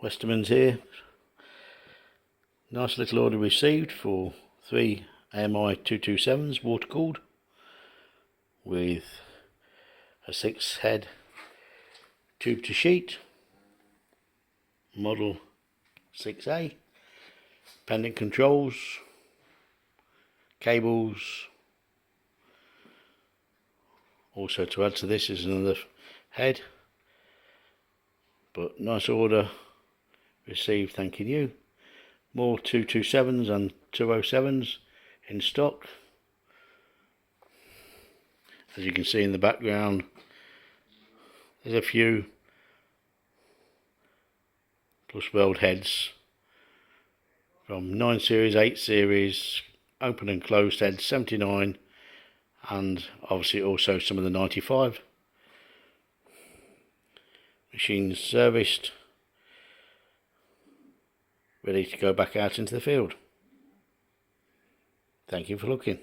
Westermans here. Nice little order received for 3 AMI 227s water cooled with a 6-head Tubesheet, model 6A, pendant controls, cables. Also to add to this is another head, but nice order received, thanking you. More 227s and 207s in stock. As you can see in the background, there's a few plus weld heads from 9 series, 8 series, open and closed heads, 79, and obviously also some of the 95. Machines serviced, ready to go back out into the field. Thank you for looking.